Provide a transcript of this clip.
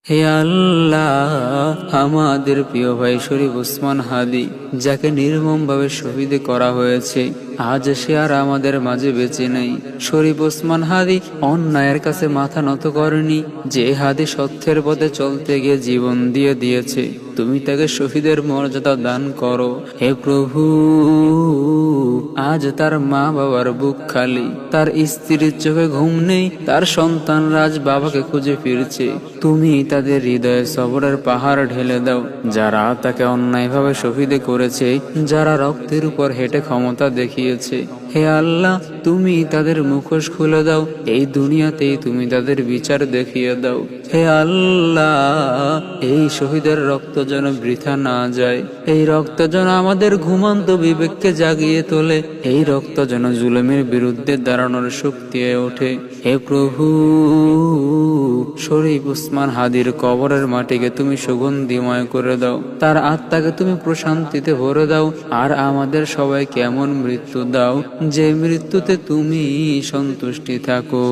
হে আল্লাহ, আমাদের প্রিয় ভাই শরীফ ওসমান হাদি, যাকে নির্মমভাবে শহীদ করা হয়েছে, আজ সে আর আমাদের মাঝে বেঁচে নেই। শরীফ ওসমান হাদি অন্যায়ের কাছে মাথা নত করেনি। যে হাদি সত্যের পথে চলতে গিয়ে জীবন দিয়ে দিয়েছে, তুমি তাকে শহীদের মর্যাদা দান করো। হে প্রভু, আজ তার মা বাবার বুক খালি, তার স্ত্রীর চোখে ঘুম নেই, তার সন্তানরা আজ বাবাকে খুঁজে ফিরছে। তুমি তাদের হৃদয়ে সবরের পাহাড় ঢেলে দাও। যারা তাকে অন্যায়ভাবে শহীদ করেছে, যারা রক্তের উপর হেঁটে ক্ষমতা দেখিয়েছে, হে আল্লাহ, তুমি তাদের মুখোশ খুলে দাও। এই দুনিয়াতেই তুমি তাদের বিচার দেখিয়ে দাও। হে আল্লাহ, এই শহীদের রক্ত যেন বৃথা না যায়। এই রক্ত যেন আমাদের ঘুমন্ত বিবেককে জাগিয়ে তোলে। এই রক্ত যেন জুলুমের বিরুদ্ধে দাঁড়ানোর শক্তি হয়ে ওঠে। হে প্রভু, শরীফ ওসমান হাদির কবরের মাটিকে তুমি সুগন্ধিময় করে দাও। তার আত্মাকে তুমি প্রশান্তিতে ভরে দাও। আর আমাদের সবাইকে এমন মৃত্যু দাও যে মৃত্যুতে তুমি সন্তুষ্টি থাকো।